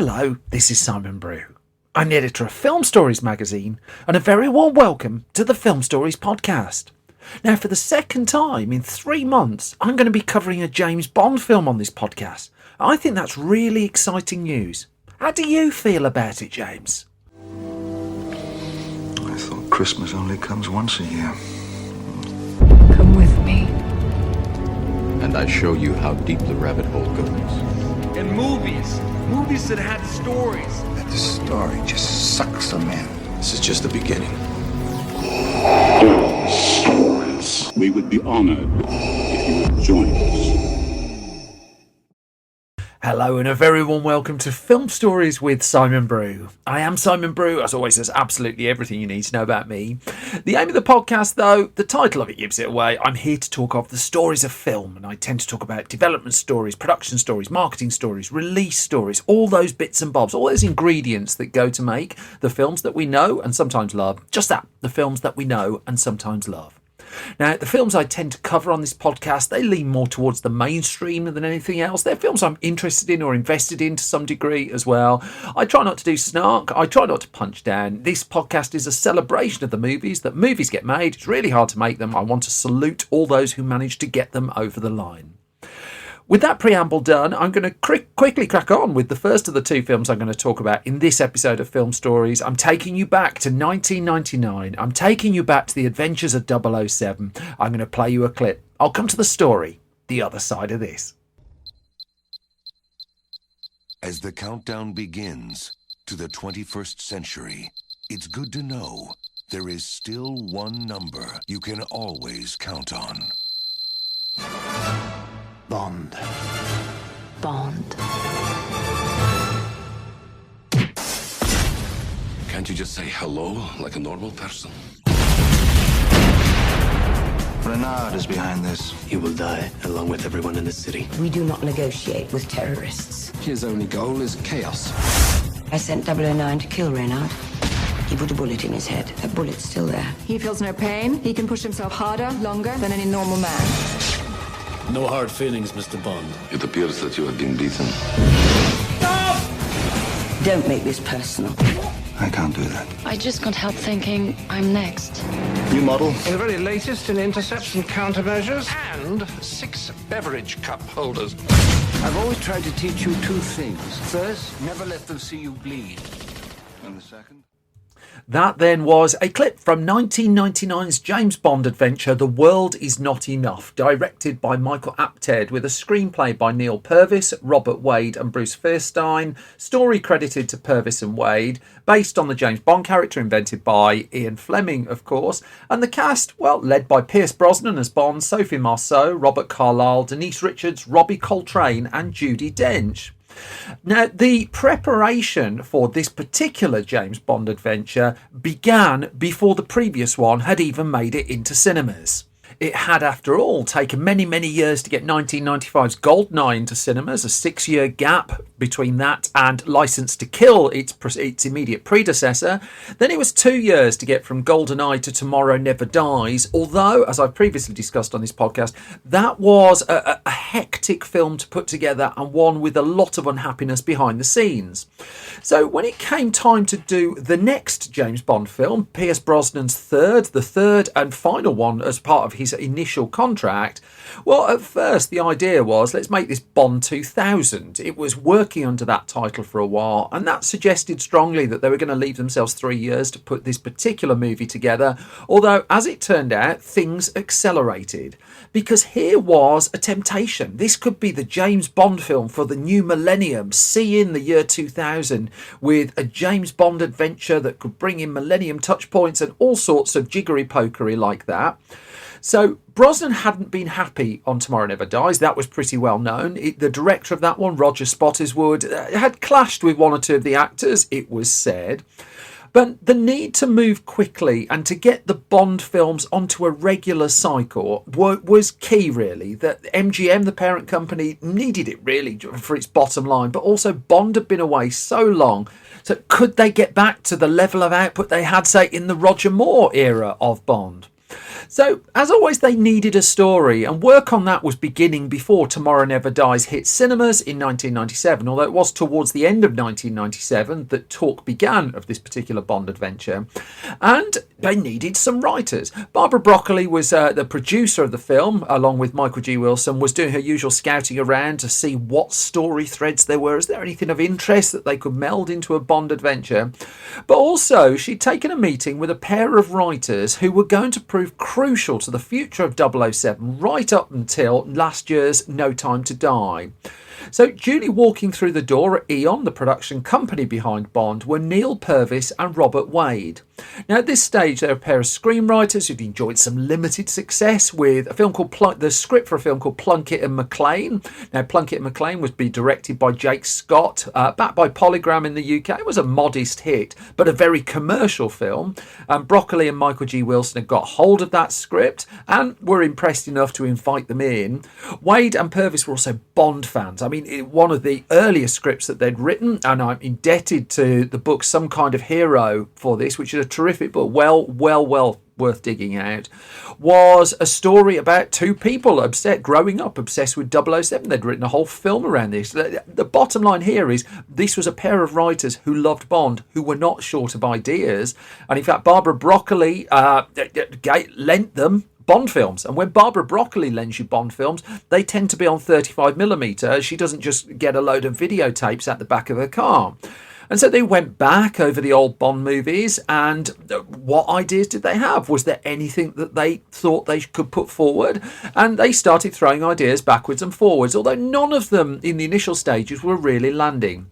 Hello, this is Simon Brew. I'm the editor of Film Stories magazine, and a very warm welcome to the Film Stories podcast. Now, for the second time in 3 months, I'm going to be covering a James Bond film on this podcast. I think that's really exciting news. How do you feel about it, James? I thought Christmas only comes once a year. Come with me. And I show you how deep the rabbit hole goes. And movies that had stories. That the story just sucks them in. This is just the beginning. Stories. We would be honored if you would join us. Hello and a very warm welcome to Film Stories with Simon Brew. I am Simon Brew. As always, there's absolutely everything you need to know about me. The aim of the podcast, though, the title of it gives it away. I'm here to talk of the stories of film, and I tend to talk about development stories, production stories, marketing stories, release stories, all those bits and bobs, all those ingredients that go to make the films that we know and sometimes love. Just that, the films that we know and sometimes love. Now, the films I tend to cover on this podcast, they lean more towards the mainstream than anything else. They're films I'm interested in or invested in to some degree as well. I try not to do snark. I try not to punch down. This podcast is a celebration of the movies. That movies get made. It's really hard to make them. I want to salute all those who manage to get them over the line. With that preamble done, I'm going to quickly crack on with the first of the two films I'm going to talk about in this episode of Film Stories. I'm taking you back to 1999. I'm taking you back to the adventures of 007. I'm going to play you a clip. I'll come to the story the other side of this. As the countdown begins to the 21st century, it's good to know there is still one number you can always count on. Bond. Bond. Can't you just say hello like a normal person? Renard is behind this. He will die, along with everyone in the city. We do not negotiate with terrorists. His only goal is chaos. I sent 009 to kill Reynard. He put a bullet in his head. That bullet's still there. He feels no pain. He can push himself harder, longer than any normal man. No hard feelings, Mr. Bond. It appears that you have been beaten. Don't make this personal. I can't do that. I just can't help thinking I'm next. New model? The very latest in intercepts and countermeasures. And 6 beverage cup holders. I've always tried to teach you 2 things. First, never let them see you bleed. And the second? That then was a clip from 1999's James Bond adventure The World Is Not Enough, directed by Michael Apted, with a screenplay by Neil Purvis, Robert Wade and Bruce Fierstein, story credited to Purvis and Wade, based on the James Bond character invented by Ian Fleming, of course, and the cast, well, led by Pierce Brosnan as Bond, Sophie Marceau, Robert Carlyle, Denise Richards, Robbie Coltrane and Judi Dench. Now, the preparation for this particular James Bond adventure began before the previous one had even made it into cinemas. It had, after all, taken many, many years to get 1995's Goldeneye into cinemas, a 6-year gap between that and Licence to Kill, its immediate predecessor. Then it was 2 years to get from Goldeneye to Tomorrow Never Dies, although, as I've previously discussed on this podcast, that was a hectic film to put together and one with a lot of unhappiness behind the scenes. So when it came time to do the next James Bond film, Pierce Brosnan's the third and final one as part of his initial contract, well, at first the idea was, let's make this Bond 2000. It was working under that title for a while, and that suggested strongly that they were going to leave themselves 3 years to put this particular movie together, although, as it turned out, things accelerated. Because here was a temptation. This could be the James Bond film for the new millennium. See in the year 2000 with a James Bond adventure that could bring in millennium touch points and all sorts of jiggery-pokery like that. So Brosnan hadn't been happy on Tomorrow Never Dies. That was pretty well known. The director of that one, Roger Spottiswoode, had clashed with one or two of the actors, it was said. But the need to move quickly and to get the Bond films onto a regular cycle was key, really. That MGM, the parent company, needed it really for its bottom line, but also Bond had been away so long. So could they get back to the level of output they had, say, in the Roger Moore era of Bond? So, as always, they needed a story, and work on that was beginning before Tomorrow Never Dies hit cinemas in 1997, although it was towards the end of 1997 that talk began of this particular Bond adventure. And they needed some writers. Barbara Broccoli was the producer of the film, along with Michael G. Wilson, was doing her usual scouting around to see what story threads there were. Is there anything of interest that they could meld into a Bond adventure? But also, she'd taken a meeting with a pair of writers who were going to prove crucial to the future of 007 right up until last year's No Time to Die. So duly walking through the door at Eon, the production company behind Bond, were Neil Purvis and Robert Wade. Now at this stage they're a pair of screenwriters who'd enjoyed some limited success with a film called the script for a film called Plunkett and McLean. Now Plunkett and McLean was to be directed by Jake Scott, backed by Polygram in the UK. It was a modest hit, but a very commercial film. Broccoli and Michael G. Wilson had got hold of that script and were impressed enough to invite them in. Wade and Purvis were also Bond fans. I mean, one of the earliest scripts that they'd written, and I'm indebted to the book Some Kind of Hero for this, which is a terrific book, well worth digging out, was a story about two people growing up obsessed with 007. They'd written a whole film around this. The bottom line here is this was a pair of writers who loved Bond, who were not short of ideas. And in fact, Barbara Broccoli lent them Bond films, and when Barbara Broccoli lends you Bond films, they tend to be on 35mm. She doesn't just get a load of videotapes at the back of her car. And so they went back over the old Bond movies, and what ideas did they have? Was there anything that they thought they could put forward? And they started throwing ideas backwards and forwards, although none of them in the initial stages were really landing.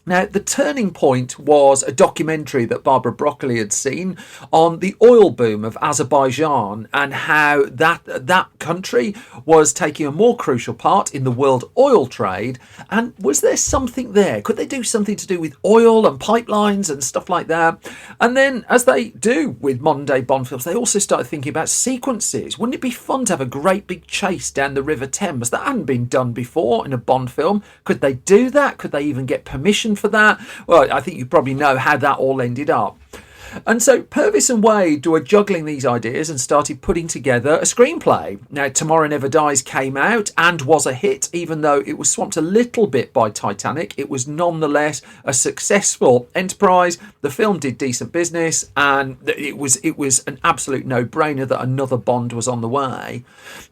Now, the turning point was a documentary that Barbara Broccoli had seen on the oil boom of Azerbaijan and how that country was taking a more crucial part in the world oil trade. And was there something there? Could they do something to do with oil and pipelines and stuff like that? And then, as they do with modern day Bond films, they also started thinking about sequences. Wouldn't it be fun to have a great big chase down the River Thames? That hadn't been done before in a Bond film. Could they do that? Could they even get permission for that? Well, I think you probably know how that all ended up. And so Purvis and Wade were juggling these ideas and started putting together a screenplay. Now, Tomorrow Never Dies came out and was a hit, even though it was swamped a little bit by Titanic. It was nonetheless a successful enterprise. The film did decent business, and it was an absolute no-brainer that another Bond was on the way.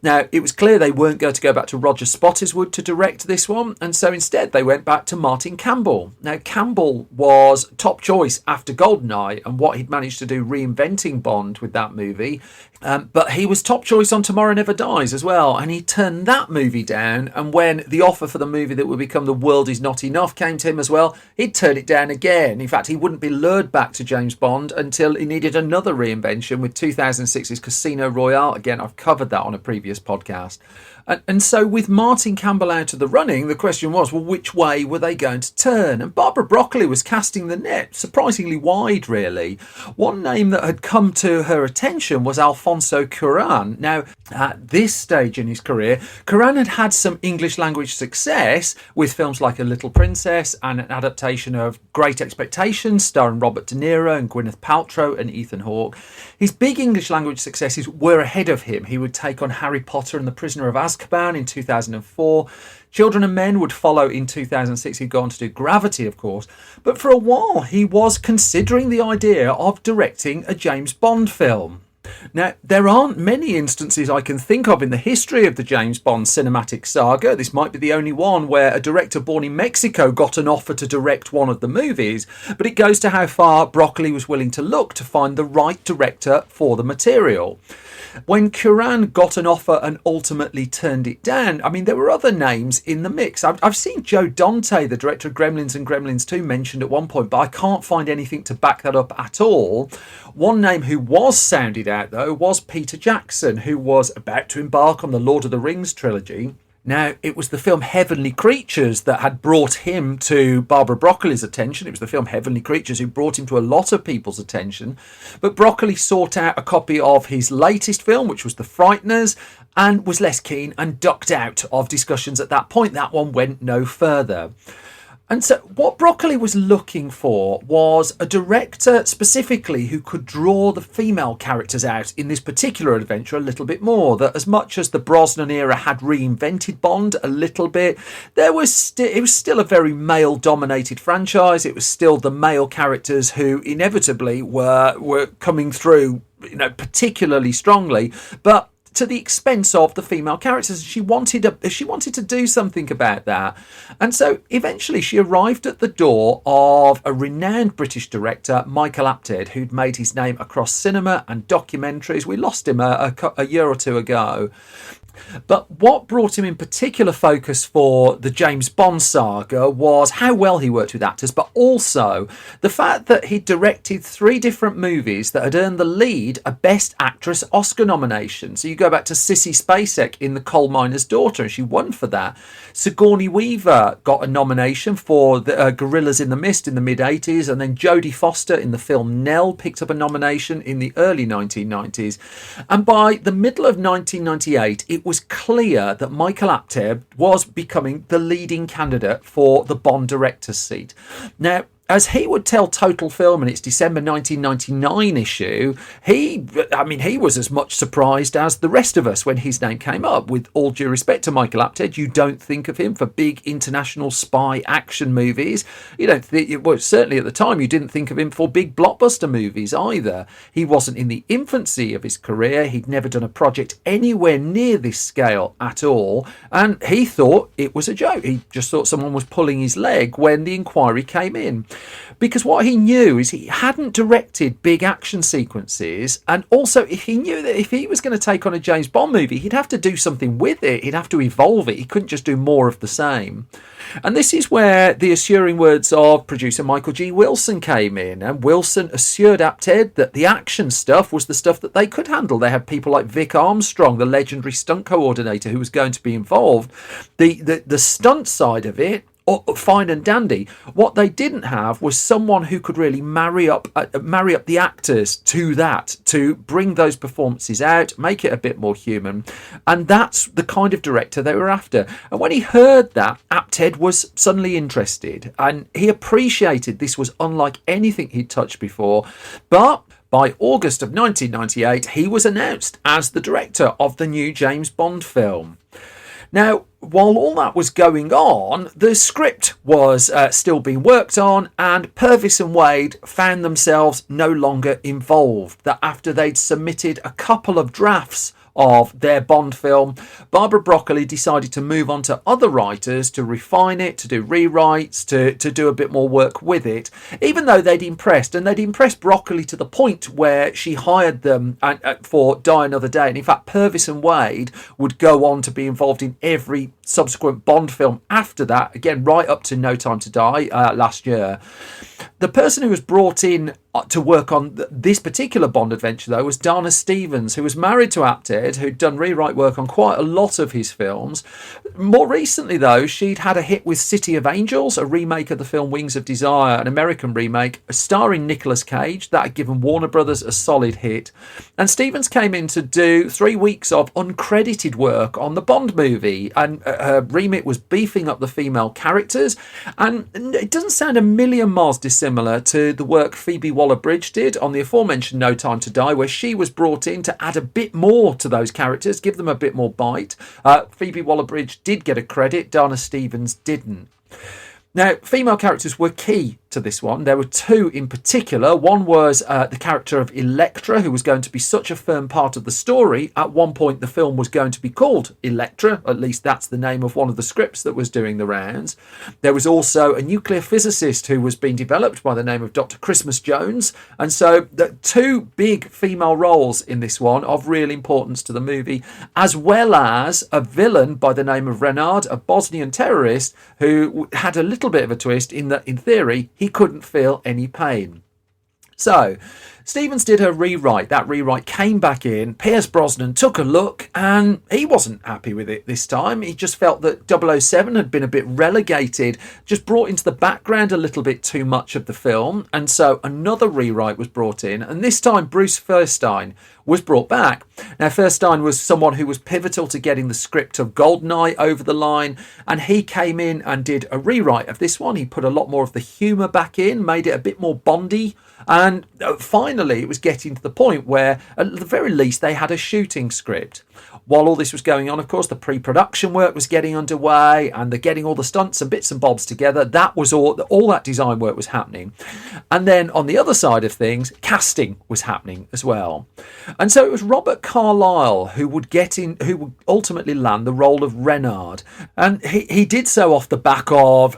Now, it was clear they weren't going to go back to Roger Spottiswoode to direct this one, and so instead they went back to Martin Campbell. Now, Campbell was top choice after GoldenEye and what he'd managed to do reinventing Bond with that movie, but he was top choice on Tomorrow Never Dies as well, and he turned that movie down. And when the offer for the movie that would become The World Is Not Enough came to him as well, he'd turn it down again. In fact, he wouldn't be lured back to James Bond until he needed another reinvention with 2006's Casino Royale. Again, I've covered that on a previous podcast. And so with Martin Campbell out of the running, the question was, well, which way were they going to turn? And Barbara Broccoli was casting the net surprisingly wide, really. One name that had come to her attention was Alfonso Cuarón. Now, at this stage in his career, Cuarón had had some English language success with films like A Little Princess and an adaptation of Great Expectations starring Robert De Niro and Gwyneth Paltrow and Ethan Hawke. His big English language successes were ahead of him. He would take on Harry Potter and the Prisoner of Azkaban in 2004. Children and Men would follow in 2006. He'd go on to do Gravity, of course. But for a while, he was considering the idea of directing a James Bond film. Now, there aren't many instances I can think of in the history of the James Bond cinematic saga. This might be the only one where a director born in Mexico got an offer to direct one of the movies, but it goes to how far Broccoli was willing to look to find the right director for the material. When Cuarón got an offer and ultimately turned it down, I mean, there were other names in the mix. I've seen Joe Dante, the director of Gremlins and Gremlins 2, mentioned at one point, but I can't find anything to back that up at all. One name who was sounded out, though, was Peter Jackson, who was about to embark on the Lord of the Rings trilogy. Now, it was the film Heavenly Creatures that had brought him to Barbara Broccoli's attention. It was the film Heavenly Creatures who brought him to a lot of people's attention. But Broccoli sought out a copy of his latest film, which was The Frighteners, and was less keen and ducked out of discussions at that point. That one went no further. And so what Broccoli was looking for was a director specifically who could draw the female characters out in this particular adventure a little bit more. That as much as the Brosnan era had reinvented Bond a little bit, it was still a very male-dominated franchise. It was still the male characters who inevitably were coming through, particularly strongly, but to the expense of the female characters. She wanted to do something about that. And so eventually she arrived at the door of a renowned British director, Michael Apted, who'd made his name across cinema and documentaries. We lost him a year or two ago. But what brought him in particular focus for the James Bond saga was how well he worked with actors, but also the fact that he directed 3 different movies that had earned the lead a Best Actress Oscar nomination. So you go back to Sissy Spacek in The Coal Miner's Daughter, and she won for that. Sigourney Weaver got a nomination for the Gorillas in the Mist in the mid-80s, and then Jodie Foster in the film Nell picked up a nomination in the early 1990s. And by the middle of 1998, it was clear that Michael Apted was becoming the leading candidate for the Bond director's seat. Now, as he would tell Total Film in its December 1999 issue, he was as much surprised as the rest of us when his name came up. With all due respect to Michael Apted, you don't think of him for big international spy action movies. You don't think, well, certainly at the time, you didn't think of him for big blockbuster movies either. He wasn't in the infancy of his career. He'd never done a project anywhere near this scale at all. And he thought it was a joke. He just thought someone was pulling his leg when the inquiry came in. Because what he knew is he hadn't directed big action sequences, and also he knew that if he was going to take on a James Bond movie, he'd have to do something with it. He'd have to evolve it. He couldn't just do more of the same. And this is where the assuring words of producer Michael G. Wilson came in. And Wilson assured Apted that the action stuff was the stuff that they could handle. They had people like Vic Armstrong, the legendary stunt coordinator, who was going to be involved. The stunt side of it, fine and dandy. What they didn't have was someone who could really marry up the actors to that, to bring those performances out, make it a bit more human. And that's the kind of director they were after. And when he heard that, Apted was suddenly interested, and he appreciated this was unlike anything he'd touched before. But by August of 1998, he was announced as the director of the new James Bond film. Now, while all that was going on, the script was still being worked on, and Purvis and Wade found themselves no longer involved. That after they'd submitted a couple of drafts of their Bond film, Barbara Broccoli decided to move on to other writers to refine it, to do rewrites, to do a bit more work with it, even though they'd impressed Broccoli to the point where she hired them for Die Another Day. And in fact, Purvis and Wade would go on to be involved in every subsequent Bond film after that, again right up to No Time to Die last year. The person who was brought in to work on this particular Bond adventure, though, was Dana Stevens, who was married to Apted, who'd done rewrite work on quite a lot of his films. More recently, though, she'd had a hit with City of Angels, a remake of the film Wings of Desire, an American remake, starring Nicolas Cage. That had given Warner Brothers a solid hit. And Stevens came in to do 3 weeks of uncredited work on the Bond movie, and her remit was beefing up the female characters. And it doesn't sound a million miles dissimilar to the work Phoebe Waller-Bridge did on the aforementioned No Time to Die, where she was brought in to add a bit more to those characters, give them a bit more bite. Phoebe Waller-Bridge did get a credit, Dana Stevens didn't. Now, female characters were key to this one. There were 2 in particular. One was the character of Electra, who was going to be such a firm part of the story. At one point, the film was going to be called Electra. At least that's the name of one of the scripts that was doing the rounds. There was also a nuclear physicist who was being developed by the name of Dr. Christmas Jones. And so the 2 big female roles in this one of real importance to the movie, as well as a villain by the name of Renard, a Bosnian terrorist who had a little bit of a twist in that, in theory, he couldn't feel any pain. So, Stevens did a rewrite. That rewrite came back in. Pierce Brosnan took a look and he wasn't happy with it this time. He just felt that 007 had been a bit relegated, just brought into the background a little bit too much of the film. And so another rewrite was brought in. And this time Bruce Furstein was brought back. Now, Furstein was someone who was pivotal to getting the script of Goldeneye over the line, and he came in and did a rewrite of this one. He put a lot more of the humour back in, made it a bit more Bondy, and finally it was getting to the point where, at the very least, they had a shooting script. While all this was going on, of course, the pre-production work was getting underway, and they're getting all the stunts and bits and bobs together. That was all that design work was happening. And then on the other side of things, casting was happening as well. And so it was Robert Carlyle who would ultimately land the role of Renard. And he did so off the back of,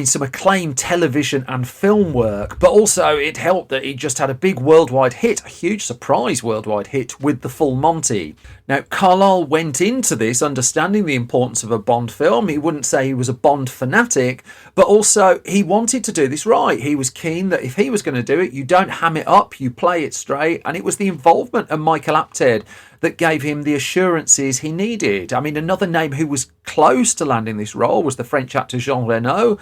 some acclaimed television and film work, but also it helped that he just had a big worldwide hit, a huge surprise worldwide hit with The Full Monty. Now, Carlyle went into this understanding the importance of a Bond film. He wouldn't say he was a Bond fanatic, but also he wanted to do this right. He was keen that if he was going to do it, you don't ham it up, you play it straight. And it was the involvement of Michael Apted that gave him the assurances he needed. I mean, another name who was close to landing this role was the French actor Jean Reno,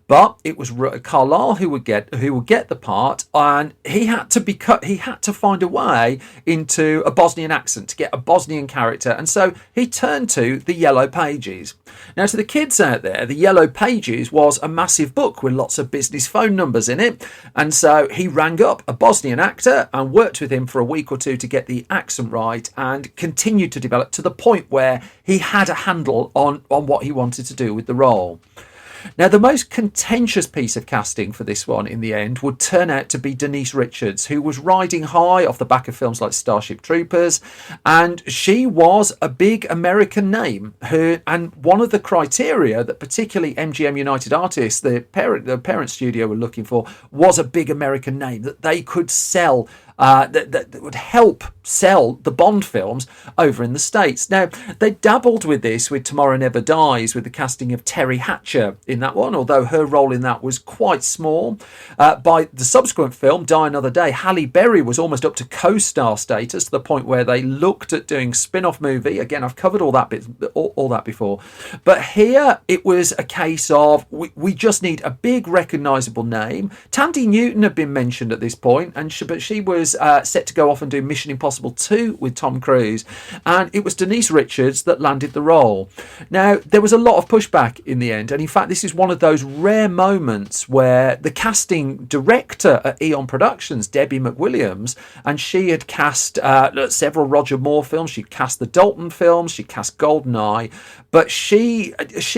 but it was Carlyle who would get the part, and he had to find a way into a Bosnian accent to get a Bosnian character, and so he turned to the Yellow Pages. Now, to the kids out there, the Yellow Pages was a massive book with lots of business phone numbers in it, and so he rang up a Bosnian actor and worked with him for a week or two to get the accent right, and continued to develop to the point where he had a handle on what he wanted to do with the role. Now, the most contentious piece of casting for this one in the end would turn out to be Denise Richards, who was riding high off the back of films like Starship Troopers, and she was a big American name. And one of the criteria that particularly MGM United Artists, the parent studio, were looking for was a big American name that they could sell, that would help sell the Bond films over in the States. Now, they dabbled with this with Tomorrow Never Dies, with the casting of Terry Hatcher in that one, although her role in that was quite small. By the subsequent film, Die Another Day, Halle Berry was almost up to co-star status, to the point where they looked at doing spin-off movie. Again, I've covered all that before. But here, it was a case of, we just need a big recognisable name. Tandy Newton had been mentioned at this point, but she was set to go off and do Mission Impossible 2 with Tom Cruise, and it was Denise Richards that landed the role. Now, there was a lot of pushback in the end, and in fact this is one of those rare moments where the casting director at Eon Productions, Debbie McWilliams, and she had cast several Roger Moore films, she cast the Dalton films, she cast Goldeneye, but she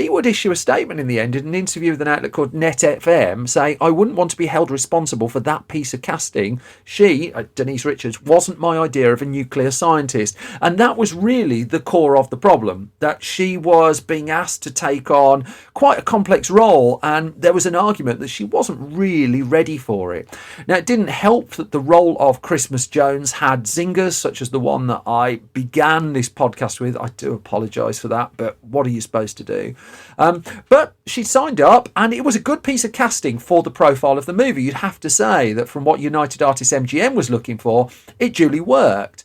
would issue a statement in the end in an interview with an outlet called Net FM, saying, I wouldn't want to be held responsible for that piece of casting. She, Denise Richards, wasn't my idea of a nuclear scientist. And that was really the core of the problem, that she was being asked to take on quite a complex role, and there was an argument that she wasn't really ready for it. Now, it didn't help that the role of Christmas Jones had zingers, such as the one that I began this podcast with. I do apologise for that, but what are you supposed to do? But she signed up, and it was a good piece of casting for the profile of the movie. You'd have to say that from what United Artists MGM was looking for, it duly worked.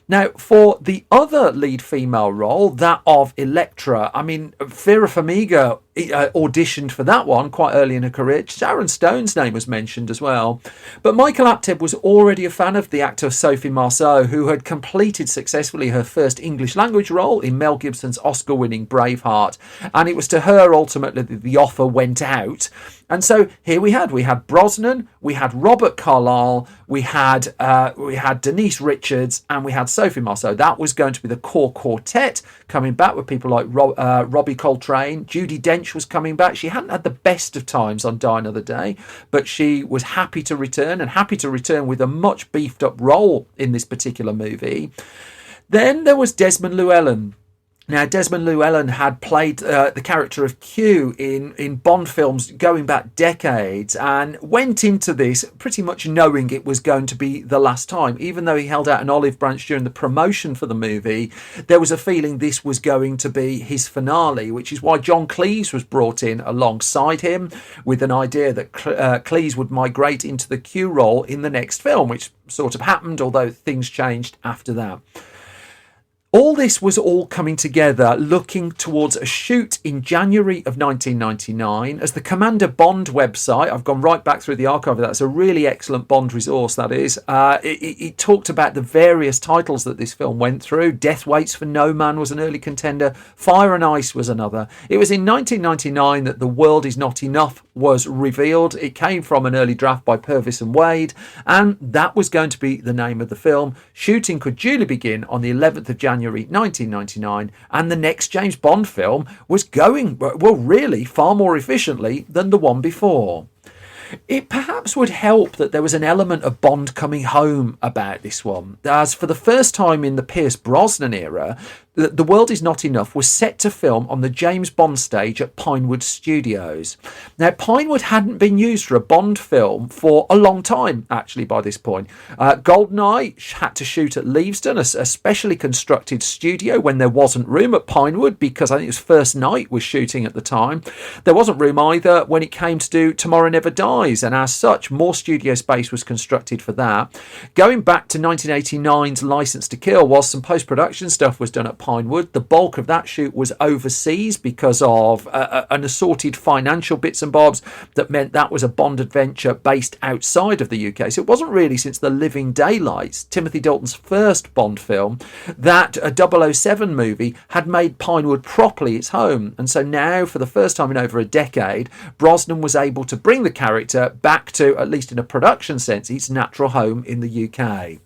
Now, for the other lead female role, that of Elektra, I mean, Vera Farmiga auditioned for that one quite early in her career. Sharon Stone's name was mentioned as well. But Michael Apted was already a fan of the actor Sophie Marceau, who had completed successfully her first English language role in Mel Gibson's Oscar-winning Braveheart. And it was to her, ultimately, that the offer went out. And so here we had Brosnan, we had Robert Carlyle, we had Denise Richards, and we had Sophie Marceau. That was going to be the core quartet, coming back with people like Robbie Coltrane. Judi Dench was coming back. She hadn't had the best of times on Die Another Day, but she was happy to return, and happy to return with a much beefed up role in this particular movie. Then there was Desmond Llewellyn. Now, Desmond Llewellyn had played the character of Q in Bond films going back decades, and went into this pretty much knowing it was going to be the last time. Even though he held out an olive branch during the promotion for the movie, there was a feeling this was going to be his finale, which is why John Cleese was brought in alongside him with an idea that Cleese would migrate into the Q role in the next film, which sort of happened, although things changed after that. All this was all coming together, looking towards a shoot in January of 1999 as the Commander Bond website. I've gone right back through the archive of that. It's a really excellent Bond resource, that is. It talked about the various titles that this film went through. Death Waits for No Man was an early contender. Fire and Ice was another. It was in 1999 that The World Is Not Enough was revealed. It came from an early draft by Purvis and Wade, and that was going to be the name of the film. Shooting could duly begin on the 11th of January 1999, and the next James Bond film was going, well, really far more efficiently than the one before. It perhaps would help that there was an element of Bond coming home about this one, as for the first time in the Pierce Brosnan era, The World Is Not Enough was set to film on the James Bond stage at Pinewood Studios. Now, Pinewood hadn't been used for a Bond film for a long time, actually, by this point. GoldenEye had to shoot at Leavesden, a specially constructed studio, when there wasn't room at Pinewood, because I think it was First Night was shooting at the time. There wasn't room either when it came to do Tomorrow Never Dies, and as such, more studio space was constructed for that. Going back to 1989's License to Kill, whilst some post-production stuff was done at Pinewood, the bulk of that shoot was overseas because of an assorted financial bits and bobs that meant that was a Bond adventure based outside of the UK. So it wasn't really since The Living Daylights, Timothy Dalton's first Bond film, that a 007 movie had made Pinewood properly its home. And so now, for the first time in over a decade, Brosnan was able to bring the character back to, at least in a production sense, its natural home in the UK.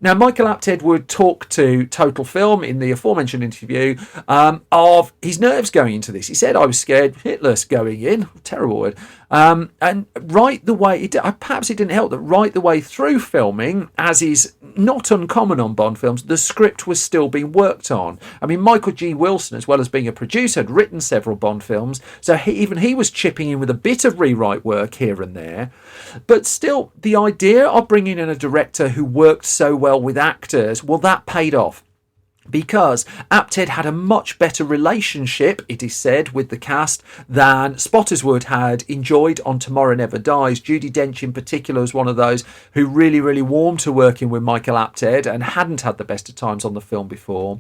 Now, Michael Apted would talk to Total Film in the aforementioned interview of his nerves going into this. He said, I was scared Hitler's going in. Terrible word. And right the way, perhaps it didn't help that right the way through filming, as is not uncommon on Bond films, the script was still being worked on. I mean, Michael G. Wilson, as well as being a producer, had written several Bond films, so even he was chipping in with a bit of rewrite work here and there. But still, the idea of bringing in a director who worked so well with actors, well, that paid off. Because Apted had a much better relationship, it is said, with the cast than Spottiswoode had enjoyed on Tomorrow Never Dies. Judi Dench in particular was one of those who really, really warmed to working with Michael Apted and hadn't had the best of times on the film before.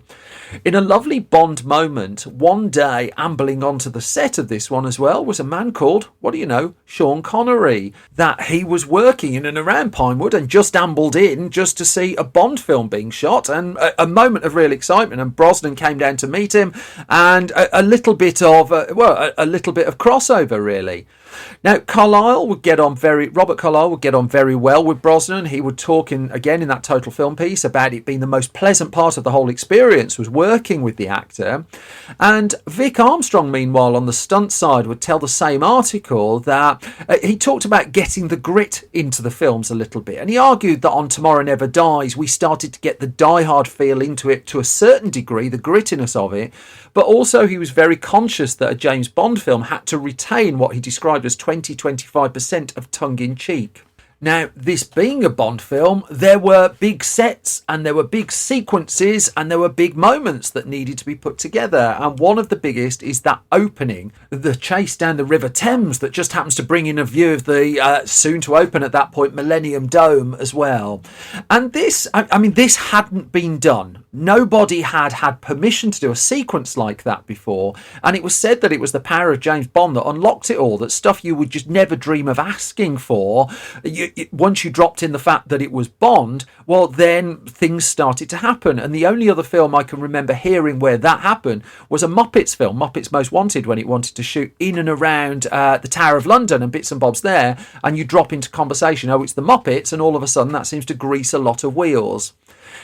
In a lovely Bond moment, one day ambling onto the set of this one as well was a man called, what do you know, Sean Connery. That he was working in and around Pinewood and just ambled in just to see a Bond film being shot, and a moment of real excitement, and Brosnan came down to meet him, and a little bit of crossover, really. Now, Robert Carlyle would get on very well with Brosnan. He would talk again in that Total Film piece about it being the most pleasant part of the whole experience was working with the actor. And Vic Armstrong, meanwhile, on the stunt side, would tell the same article that he talked about getting the grit into the films a little bit. And he argued that on Tomorrow Never Dies, we started to get the Die Hard feel into it to a certain degree, the grittiness of it. But also he was very conscious that a James Bond film had to retain what he described as 20-25% of tongue-in-cheek. Now, this being a Bond film, there were big sets and there were big sequences and there were big moments that needed to be put together. And one of the biggest is that opening, the chase down the River Thames that just happens to bring in a view of the soon to open at that point Millennium Dome as well. And this, this hadn't been done. Nobody had permission to do a sequence like that before. And it was said that it was the power of James Bond that unlocked it all, that stuff you would just never dream of asking for. Once you dropped in the fact that it was Bond, well, then things started to happen. And the only other film I can remember hearing where that happened was a Muppets film, Muppets Most Wanted, when it wanted to shoot in and around the Tower of London and bits and bobs there. And you drop into conversation, oh, it's the Muppets, and all of a sudden that seems to grease a lot of wheels.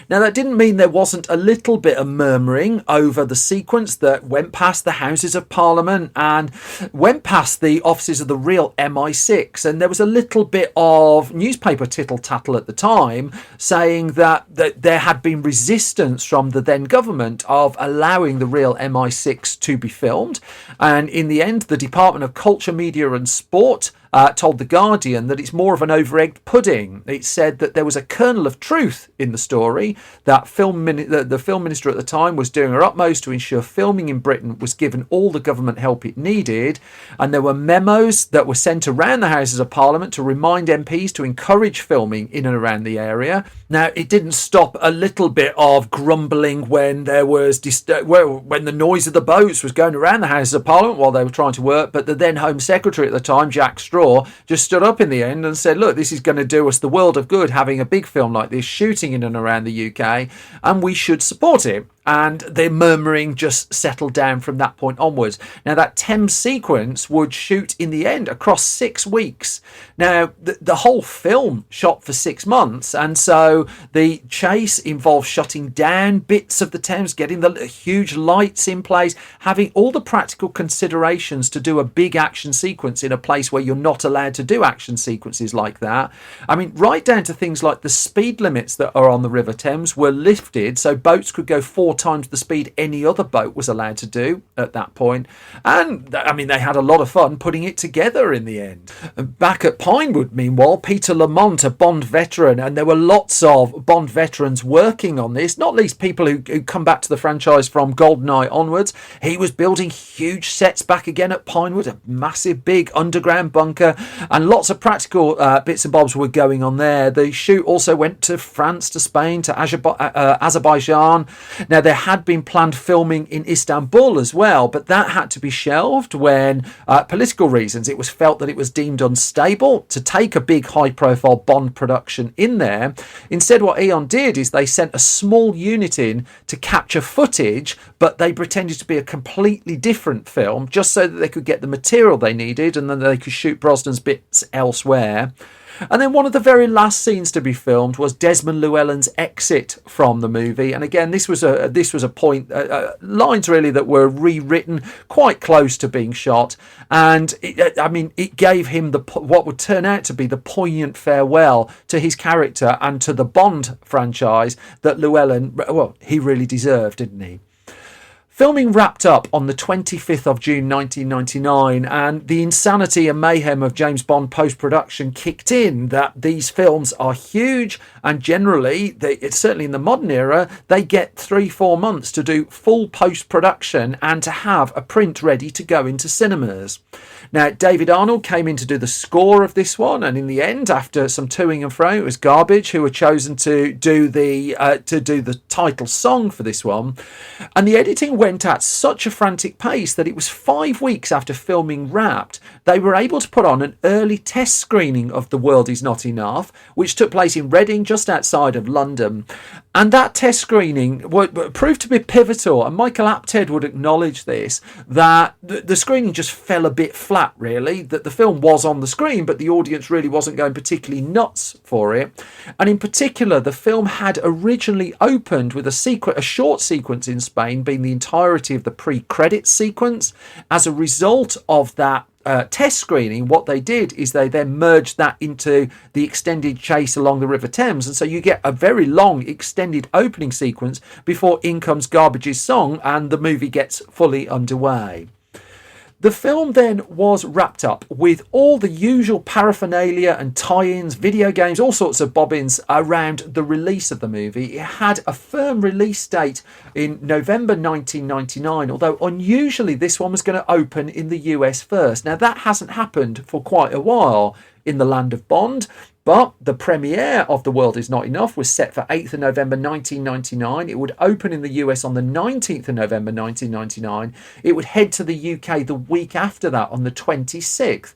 Now, that didn't mean there wasn't a little bit of murmuring over the sequence that went past the Houses of Parliament and went past the offices of the real MI6. And there was a little bit of newspaper tittle-tattle at the time saying that there had been resistance from the then government of allowing the real MI6 to be filmed. And in the end, the Department of Culture, Media and Sport told The Guardian that it's more of an over-egged pudding. It said that there was a kernel of truth in the story, that the film minister at the time was doing her utmost to ensure filming in Britain was given all the government help it needed, and there were memos that were sent around the Houses of Parliament to remind MPs to encourage filming in and around the area. Now, it didn't stop a little bit of grumbling when there was when the noise of the boats was going around the Houses of Parliament while they were trying to work, but the then Home Secretary at the time, Jack Straw, just stood up in the end and said, look, this is going to do us the world of good having a big film like this shooting in and around the UK, and we should support it. And the murmuring just settled down from that point onwards. Now, that Thames sequence would shoot in the end across 6 weeks. Now, the whole film shot for 6 months. And so the chase involved shutting down bits of the Thames, getting the huge lights in place, having all the practical considerations to do a big action sequence in a place where you're not allowed to do action sequences like that. I mean, right down to things like the speed limits that are on the River Thames were lifted so boats could go 4 times the speed any other boat was allowed to do at that point. And I mean, they had a lot of fun putting it together in the end. Back at Pinewood, meanwhile, Peter Lamont, a Bond veteran, and there were lots of Bond veterans working on this, not least people who come back to the franchise from GoldenEye onwards. He was building huge sets back again at Pinewood, a massive big underground bunker, and lots of practical bits and bobs were going on there. The shoot also went to France, to Spain, to Azerbaijan. Now, there had been planned filming in Istanbul as well, but that had to be shelved when political reasons. It was felt that it was deemed unstable to take a big high-profile Bond production in there. Instead, what Eon did is they sent a small unit in to capture footage, but they pretended to be a completely different film just so that they could get the material they needed and then they could shoot Brosnan's bits elsewhere. And then one of the very last scenes to be filmed was Desmond Llewellyn's exit from the movie. And again, this was a point, lines really that were rewritten quite close to being shot. And it gave him what would turn out to be the poignant farewell to his character and to the Bond franchise that Llewellyn, well, he really deserved, didn't he? Filming wrapped up on the 25th of June 1999, and the insanity and mayhem of James Bond post-production kicked in. That these films are huge, and generally, it's certainly in the modern era, they get 3-4 months to do full post-production and to have a print ready to go into cinemas. Now, David Arnold came in to do the score of this one, and in the end, after some toing and fro, it was Garbage who were chosen to do the title song for this one. And the editing went at such a frantic pace that it was 5 weeks after filming wrapped, they were able to put on an early test screening of The World Is Not Enough, which took place in Reading, just outside of London. And that test screening proved to be pivotal, and Michael Apted would acknowledge this, that the screening just fell a bit flat, really, that the film was on the screen, but the audience really wasn't going particularly nuts for it. And in particular, the film had originally opened with a short sequence in Spain, being the entirety of the pre-credits sequence. As a result of that test screening, what they did is they then merged that into the extended chase along the River Thames, and so you get a very long extended opening sequence before in comes Garbage's song and the movie gets fully underway. The film then was wrapped up with all the usual paraphernalia and tie-ins, video games, all sorts of bobbins around the release of the movie. It had a firm release date in November 1999, although unusually this one was going to open in the US first. Now, that hasn't happened for quite a while in the land of Bond, but the premiere of The World Is Not Enough was set for 8th of November 1999. It would open in the US on the 19th of November 1999. It would head to the UK the week after that on the 26th.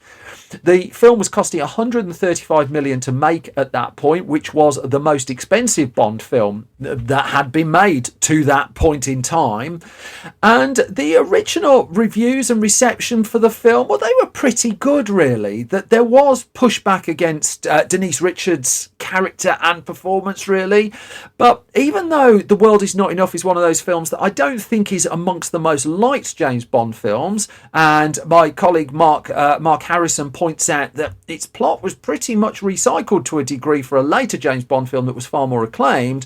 The film was costing $135 million to make at that point, which was the most expensive Bond film that had been made to that point in time. And the original reviews and reception for the film, well, they were pretty good, really. That there was pushback against Denise Richards' character and performance, really. But even though The World Is Not Enough is one of those films that I don't think is amongst the most liked James Bond films, and my colleague Mark Harrison points out that its plot was pretty much recycled to a degree for a later James Bond film that was far more acclaimed,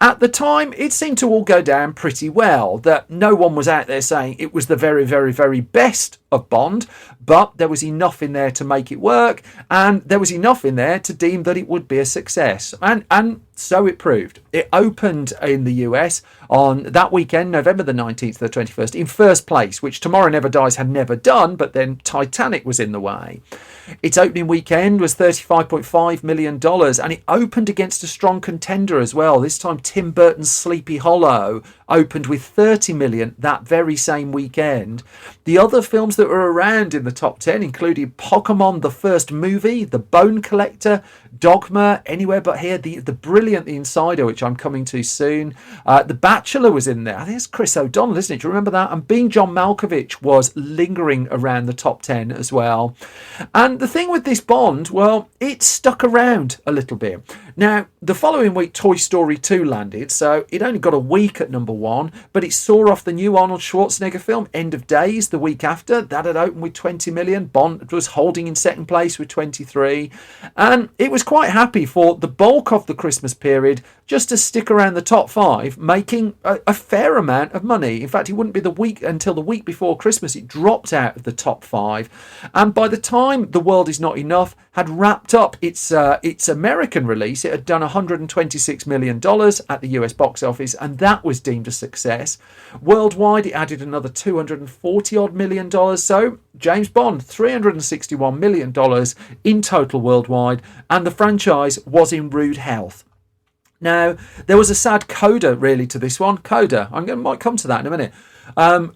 at the time it seemed to all go down pretty well, that no one was out there saying it was the very, very, very best of Bond, but there was enough in there to make it work, and there was enough in there to deem that it would be a success, and so it proved. It opened in the US on that weekend, November the 19th to the 21st, in first place, which Tomorrow Never Dies had never done, but then Titanic was in the way. Its opening weekend was $35.5 million, and it opened against a strong contender as well. This time Tim Burton's Sleepy Hollow opened with 30 million that very same weekend. The other films that were around in the top 10 included Pokemon the first movie, The Bone Collector, Dogma, Anywhere But Here, the brilliant The Insider, which I'm coming to soon. The Bachelor was in there. I think it's Chris O'Donnell, isn't it? Do you remember that? And Being John Malkovich was lingering around the top 10 as well. And the thing with this Bond, well, it stuck around a little bit. Now, the following week, Toy Story 2 landed, so it only got a week at number 1, but it saw off the new Arnold Schwarzenegger film, End of Days, the week after. That had opened with 20 million. Bond was holding in second place with 23. And it was quite happy for the bulk of the Christmas period just to stick around the top 5, making a fair amount of money. In fact, it wouldn't be until the week before Christmas it dropped out of the top 5. And by the time The World Is Not Enough had wrapped up its American release, it had done $126 million at the US box office, and that was deemed a success. Worldwide, it added another $240 million. So James Bond, $361 million in total worldwide, and the franchise was in rude health. Now, there was a sad coda really to this one. Coda, might come to that in a minute.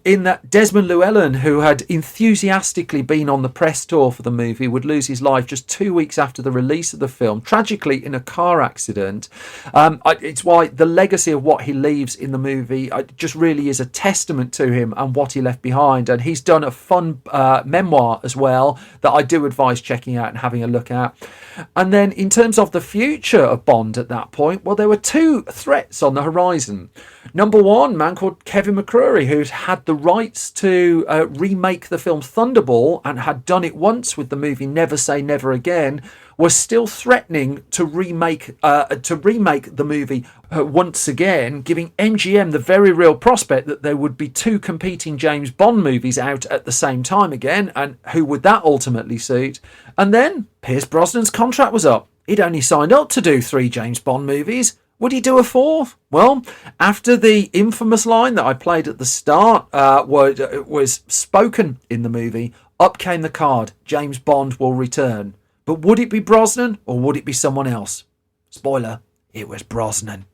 In that Desmond Llewellyn, who had enthusiastically been on the press tour for the movie, would lose his life just 2 weeks after the release of the film, tragically in a car accident. It's why the legacy of what he leaves in the movie just really is a testament to him and what he left behind. And he's done a fun memoir as well that I do advise checking out and having a look at. And then in terms of the future of Bond at that point, well, there were two threats on the horizon. Number one, a man called Kevin McCreary, who'd had the rights to remake the film Thunderball and had done it once with the movie Never Say Never Again, was still threatening to remake the movie once again, giving MGM the very real prospect that there would be two competing James Bond movies out at the same time again, and who would that ultimately suit? And then Pierce Brosnan's contract was up. He'd only signed up to do 3 James Bond movies. Would he do a 4th? Well, after the infamous line that I played at the start was spoken in the movie, up came the card, James Bond will return. But would it be Brosnan or would it be someone else? Spoiler, it was Brosnan.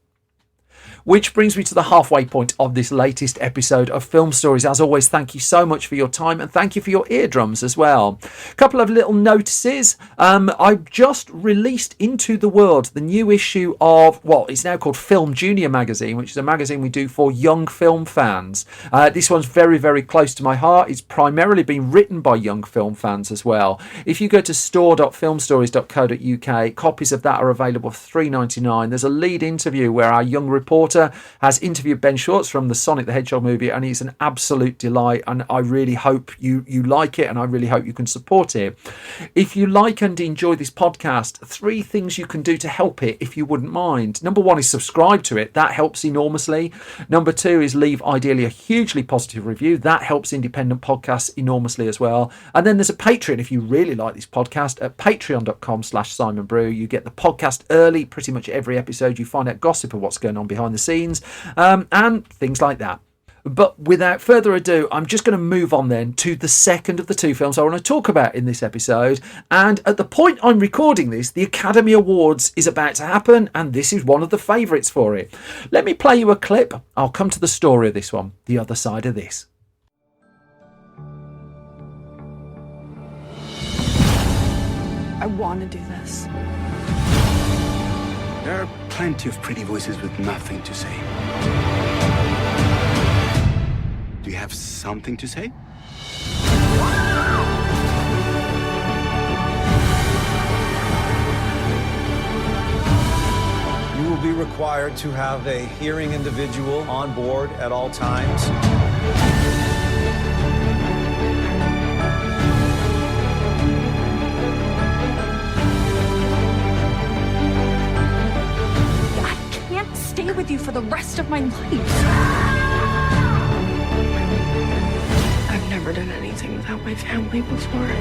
Which brings me to the halfway point of this latest episode of Film Stories. As always, thank you so much for your time and thank you for your eardrums as well. A couple of little notices. I've just released into the world the new issue of, well, it's now called Film Junior magazine, which is a magazine we do for young film fans. This one's very, very close to my heart. It's primarily been written by young film fans as well. If you go to store.filmstories.co.uk, copies of that are available for $3.99. There's a lead interview where our young reporter has interviewed Ben Schwartz from the Sonic the Hedgehog movie, and it's an absolute delight, and I really hope you like it, and I really hope you can support it. If you like and enjoy this podcast, 3 things you can do to help it if you wouldn't mind. Number 1 is subscribe to it. That helps enormously. Number 2 is leave ideally a hugely positive review. That helps independent podcasts enormously as well. And then there's a Patreon if you really like this podcast at patreon.com/Simon Brew. You get the podcast early, pretty much every episode. You find out gossip of what's going on behind the scenes and things like that. But without further ado, I'm just going to move on then to the second of the 2 films I want to talk about in this episode. And at the point I'm recording this, the Academy Awards is about to happen, and this is one of the favourites for it. Let me play you a clip. I'll come to the story of this one, the other side of this. I want to do this. There are plenty of pretty voices with nothing to say. Do you have something to say? be required to have a hearing individual on board at all times. I can't stay with you for the rest of my life. I've never done anything without my family before.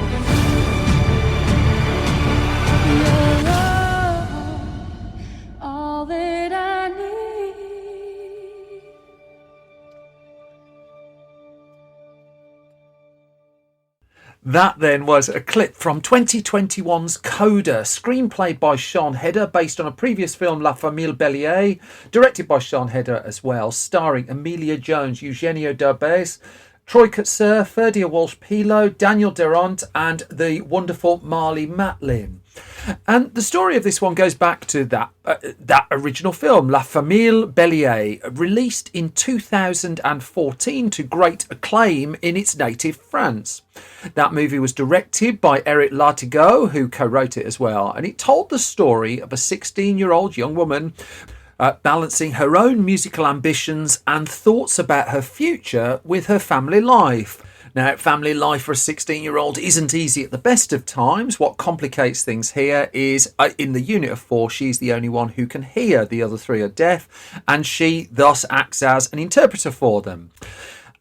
All that I need. That then was a clip from 2021's Coda, screenplay by Sean Heder, based on a previous film, La Famille Bélier, directed by Sean Heder as well, starring Emilia Jones, Eugenio Derbez, Troy Kotsur, Ferdia Walsh-Pilo, Daniel Deront, and the wonderful Marley Matlin. And the story of this one goes back to that original film, La Famille Bélier, released in 2014 to great acclaim in its native France. That movie was directed by Eric Lartigot, who co-wrote it as well, and it told the story of a 16-year-old young woman balancing her own musical ambitions and thoughts about her future with her family life. Now, family life for a 16-year-old isn't easy at the best of times. What complicates things here is, in the unit of 4, she's the only one who can hear. The other 3 are deaf, and she thus acts as an interpreter for them.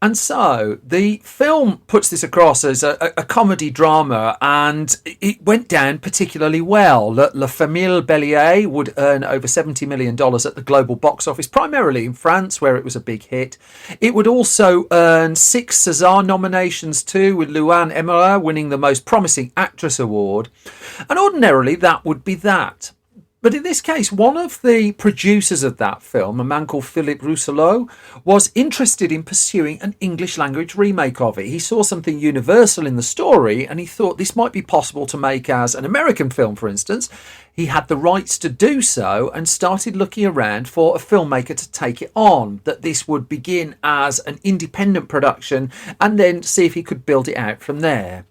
And so the film puts this across as a comedy drama, and it went down particularly well. La Famille Bélier would earn over $70 million at the global box office, primarily in France, where it was a big hit. It would also earn 6 César nominations too, with Louann Emmerich winning the Most Promising Actress award. And ordinarily that would be that. But in this case, one of the producers of that film, a man called Philippe Rousselot, was interested in pursuing an English language remake of it. He saw something universal in the story, and he thought this might be possible to make as an American film, for instance. He had the rights to do so and started looking around for a filmmaker to take it on, that this would begin as an independent production and then see if he could build it out from there.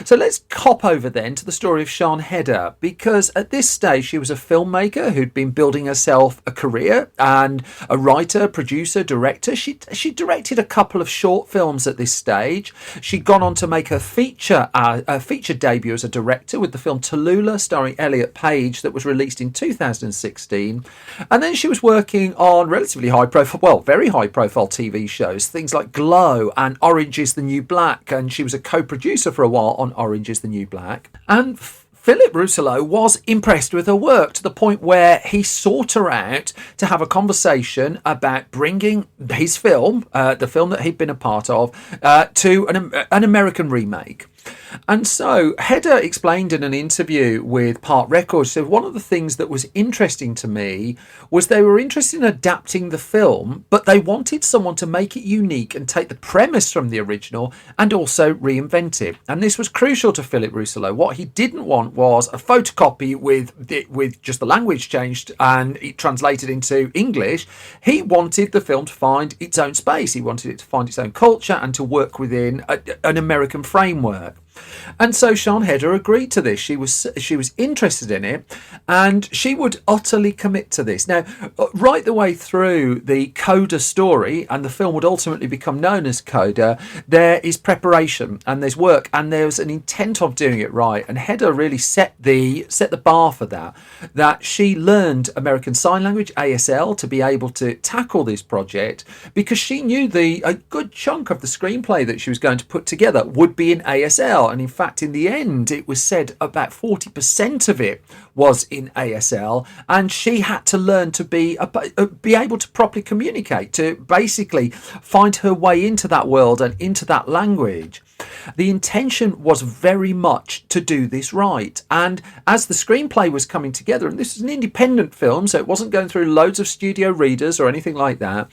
So let's hop over then to the story of Sean Heder, because at this stage she was a filmmaker who'd been building herself a career and a writer, producer, director. She directed a couple of short films at this stage. She'd gone on to make her feature debut as a director with the film Tallulah, starring Elliot Page, that was released in 2016. And then she was working on relatively very high profile TV shows, things like Glow and Orange is the New Black, and she was a co-producer for a while on Orange is the New Black. And Philippe Rousselot was impressed with her work to the point where he sought her out to have a conversation about bringing his film, the film that he'd been a part of, to an American remake. And so Heder explained in an interview with Part Records, so one of the things that was interesting to me was they were interested in adapting the film, but they wanted someone to make it unique and take the premise from the original and also reinvent it. And this was crucial to Philippe Rousselot. What he didn't want was a photocopy with just the language changed and it translated into English. He wanted the film to find its own space. He wanted it to find its own culture and to work within an American framework. And so Sean Heder agreed to this. She was interested in it, and she would utterly commit to this. Now, right the way through the Coda story, and the film would ultimately become known as Coda, there is preparation and there's work and there's an intent of doing it right. And Heder really set the bar for that. That she learned American Sign Language, ASL, to be able to tackle this project, because she knew a good chunk of the screenplay that she was going to put together would be in ASL. And in fact, in the end, it was said about 40% of it was in ASL, and she had to learn to be able to properly communicate, to basically find her way into that world and into that language. The intention was very much to do this right. And as the screenplay was coming together, and this is an independent film, so it wasn't going through loads of studio readers or anything like that,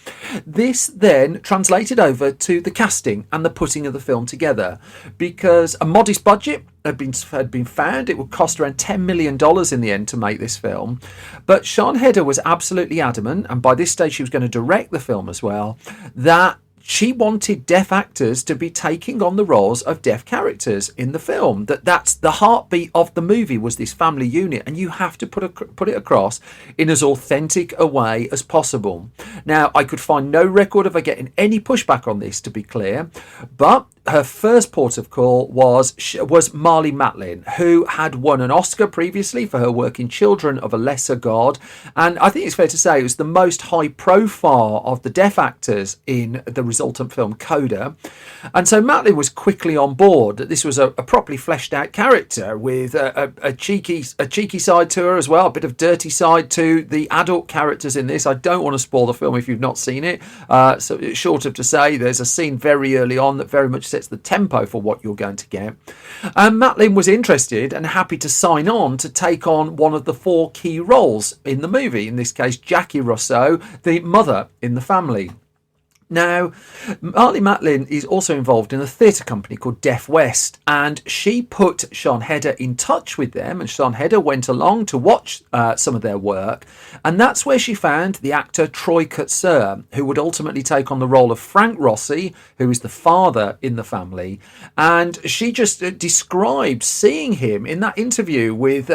this then translated over to the casting and the putting of the film together, because a modest budget had been found. It would cost around $10 million in the end to make this film. But Sean Heder was absolutely adamant, and by this stage she was going to direct the film as well, that she wanted deaf actors to be taking on the roles of deaf characters in the film. That's the heartbeat of the movie, was this family unit, and you have to put it across in as authentic a way as possible. Now, I could find no record of her getting any pushback on this, to be clear, but her first port of call was Marlee Matlin, who had won an Oscar previously for her work in Children of a Lesser God, and I think it's fair to say it was the most high profile of the deaf actors in the resultant film Coda. And so Matlin was quickly on board that this was a properly fleshed out character with a cheeky side to her as well, a bit of dirty side to the adult characters in this. I don't want to spoil the film if you've not seen it, so it's short of to say there's a scene very early on that very much sets the tempo for what you're going to get. Matlin was interested and happy to sign on to take on one of the 4 key roles in the movie, in this case Jackie Rousseau, the mother in the family. Now, Marlee Matlin is also involved in a theatre company called Deaf West, and she put Sian Heder in touch with them, and Sian Heder went along to watch some of their work, and that's where she found the actor Troy Kotsur, who would ultimately take on the role of Frank Rossi, who is the father in the family. And she just described seeing him in that interview with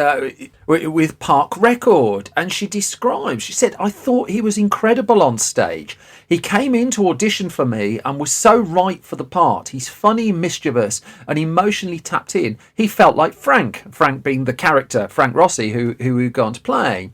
Park Record, and she said, I thought he was incredible on stage. He came in to audition for me and was so right for the part. He's funny, mischievous, and emotionally tapped in. He felt like Frank being the character, Frank Rossi, who we were going to play.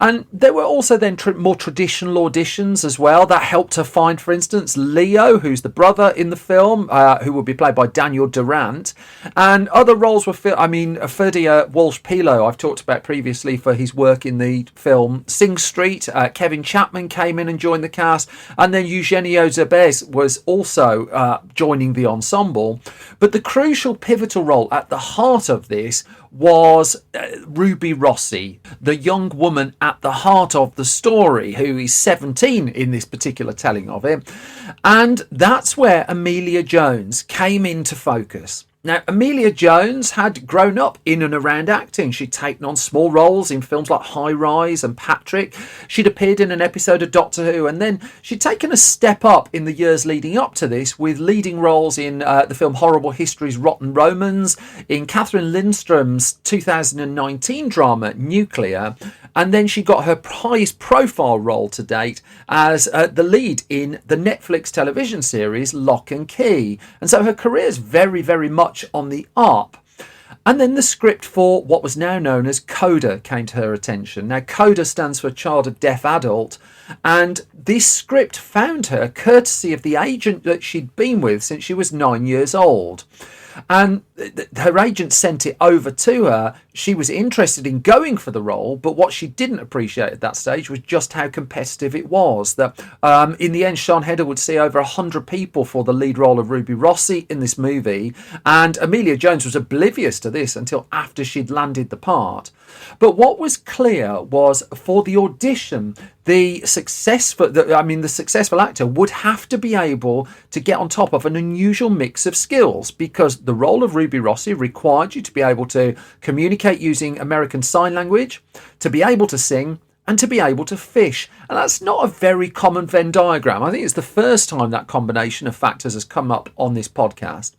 And there were also then more traditional auditions as well. That helped her find, for instance, Leo, who's the brother in the film, who will be played by Daniel Durant. And other roles were Ferdia Walsh-Pilo, I've talked about previously for his work in the film Sing Street. Kevin Chapman came in and joined the cast. And then Eugenio Derbez was also joining the ensemble. But the crucial pivotal role at the heart of this was Ruby Rossi, the young woman at the heart of the story, who is 17 in this particular telling of it. And that's where Emilia Jones came into focus. Now, Emilia Jones had grown up in and around acting. She'd taken on small roles in films like High Rise and Patrick. She'd appeared in an episode of Doctor Who, and then she'd taken a step up in the years leading up to this with leading roles in the film Horrible History's Rotten Romans, in Catherine Lindstrom's 2019 drama Nuclear, and then she got her highest profile role to date as the lead in the Netflix television series Lock and Key. And so her career is very, very much on the up. And then the script for what was now known as Coda came to her attention. Now, Coda stands for Child of Deaf Adult, and this script found her courtesy of the agent that she'd been with since she was 9 years old. And her agent sent it over to her. She was interested in going for the role, but what she didn't appreciate at that stage was just how competitive it was. That in the end, Sian Heder would see over 100 people for the lead role of Ruby Rossi in this movie, and Emilia Jones was oblivious to this until after she'd landed the part. But what was clear was for the audition, the successful actor would have to be able to get on top of an unusual mix of skills, because the role of Ruby Rossi required you to be able to communicate using American Sign Language, to be able to sing, and to be able to fish. And that's not a very common Venn diagram. I think it's the first time that combination of factors has come up on this podcast.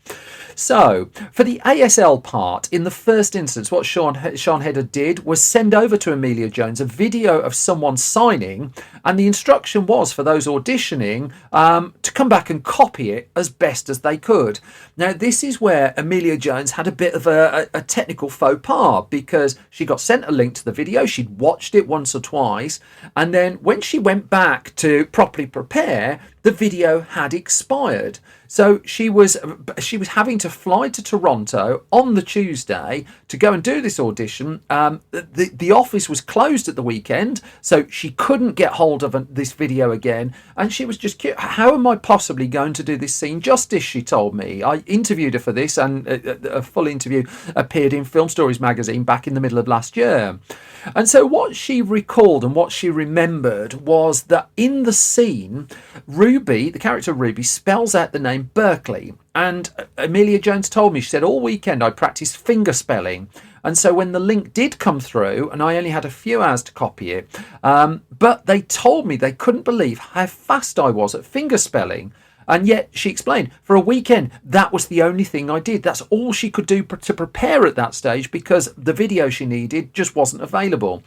So, for the ASL part, in the first instance, what Sian Heder did was send over to Emilia Jones a video of someone signing, and the instruction was for those auditioning to come back and copy it as best as they could. Now, this is where Emilia Jones had a bit of a technical faux pas, because she got sent a link to the video, she'd watched it once or twice, and then when she went back to properly prepare, the video had expired. So she was having to fly to Toronto on the Tuesday to go and do this audition. The office was closed at the weekend, so she couldn't get hold of this video again. And she was just curious, how am I possibly going to do this scene justice, she told me. I interviewed her for this, and a full interview appeared in Film Stories magazine back in the middle of last year. And so what she recalled and what she remembered was that in the scene, Ruby, the character Ruby, spells out the name Berkeley. And Emilia Jones told me, she said, all weekend I practiced finger spelling. And so when the link did come through, and I only had a few hours to copy it, but they told me they couldn't believe how fast I was at finger spelling. And yet, she explained, for a weekend, that was the only thing I did. That's all she could do to prepare at that stage because the video she needed just wasn't available.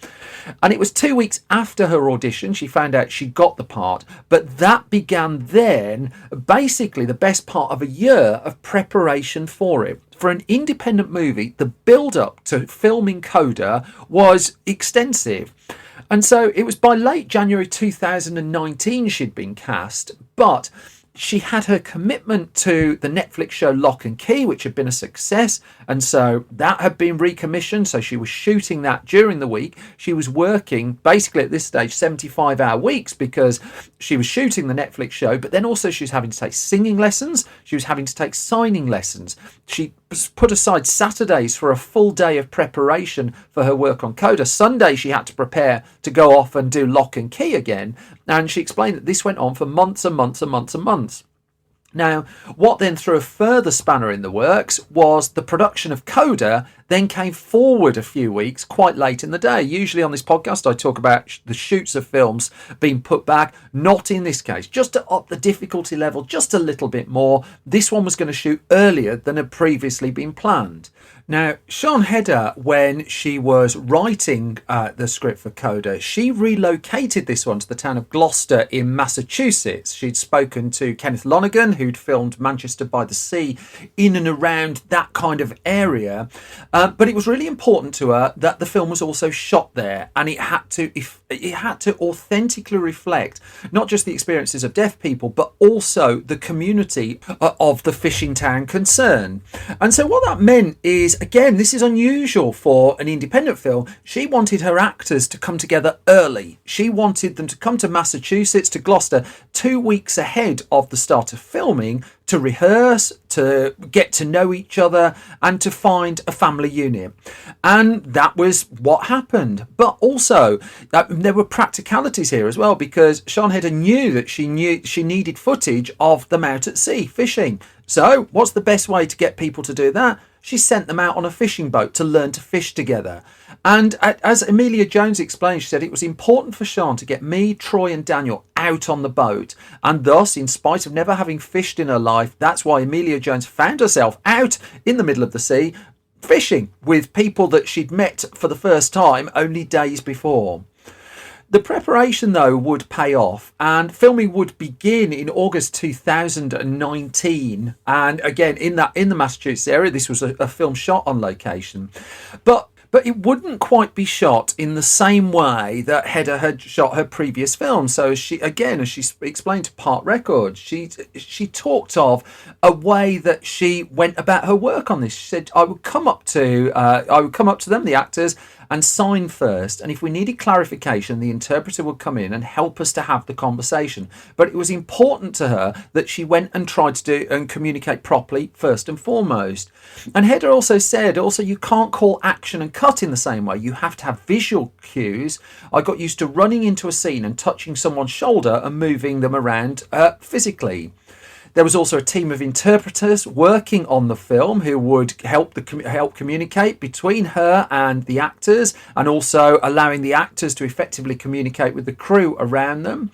And it was 2 weeks after her audition, she found out she got the part. But that began then, basically, the best part of a year of preparation for it. For an independent movie, the build-up to filming Coda was extensive. And so it was by late January 2019 she'd been cast, but she had her commitment to the Netflix show Lock and Key, which had been a success, and so that had been recommissioned. So she was shooting that during the week. She was working basically at this stage 75-hour weeks because she was shooting the Netflix show, but then also she was having to take singing lessons. She was having to take signing lessons. She put aside Saturdays for a full day of preparation for her work on Coda. Sunday she had to prepare to go off and do Lock and Key again, and she explained that this went on for months and months and months and months. Now, what then threw a further spanner in the works was the production of Coda then came forward a few weeks, quite late in the day. Usually on this podcast, I talk about the shoots of films being put back. Not in this case. Just to up the difficulty level just a little bit more, this one was going to shoot earlier than had previously been planned. Now, Sian Heder, when she was writing the script for Coda, she relocated this one to the town of Gloucester in Massachusetts. She'd spoken to Kenneth Lonergan, who'd filmed Manchester by the Sea in and around that kind of area. But it was really important to her that the film was also shot there, and it had to authentically reflect not just the experiences of deaf people, but also the community of the fishing town concerned. And so what that meant is, again, this is unusual for an independent film. She wanted her actors to come together early. She wanted them to come to Massachusetts, to Gloucester, 2 weeks ahead of the start of filming, to rehearse, to get to know each other, and to find a family unit. And that was what happened. But also, there were practicalities here as well, because Sian Heder knew that she needed footage of them out at sea fishing. So what's the best way to get people to do that? She sent them out on a fishing boat to learn to fish together. And as Emilia Jones explained, she said it was important for Sian to get me, Troy and Daniel out on the boat. And thus, in spite of never having fished in her life, that's why Emilia Jones found herself out in the middle of the sea fishing with people that she'd met for the first time only days before. The preparation, though, would pay off, and filming would begin in August 2019. And again, in the Massachusetts area, this was a film shot on location. But it wouldn't quite be shot in the same way that Heder had shot her previous film. So she, again, as she explained to Part Records, she talked of a way that she went about her work on this. She said, I would come up to them, the actors, and sign first, and if we needed clarification, the interpreter would come in and help us to have the conversation. But it was important to her that she went and tried to do and communicate properly first and foremost. And Heder also said, you can't call action and cut in the same way. You have to have visual cues. I got used to running into a scene and touching someone's shoulder and moving them around physically. There was also a team of interpreters working on the film who would help communicate between her and the actors, and also allowing the actors to effectively communicate with the crew around them.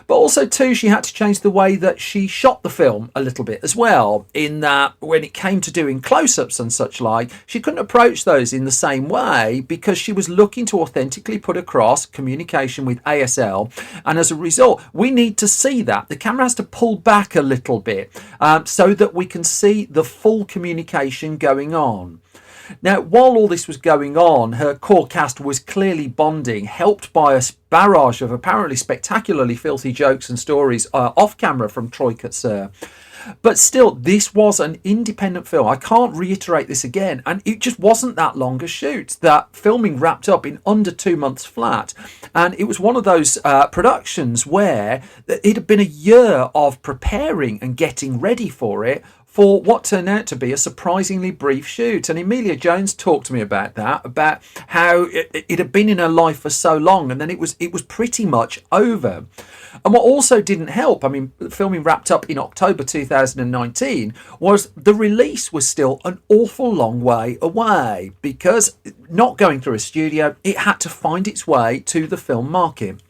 But also, too, she had to change the way that she shot the film a little bit as well, in that when it came to doing close-ups and such like, she couldn't approach those in the same way because she was looking to authentically put across communication with ASL. And as a result, we need to see that. The camera has to pull back a little bit so that we can see the full communication going on. Now, while all this was going on, her core cast was clearly bonding, helped by a barrage of apparently spectacularly filthy jokes and stories off camera from Troy Kotsur. But still, this was an independent film. I can't reiterate this again. And it just wasn't that long a shoot. That filming wrapped up in under 2 months flat. And it was one of those productions where it had been a year of preparing and getting ready for it, for what turned out to be a surprisingly brief shoot. And Emilia Jones talked to me about that, about how it had been in her life for so long, and then it was pretty much over. And what also didn't help, I mean, filming wrapped up in October 2019, was the release was still an awful long way away, because not going through a studio, it had to find its way to the film market.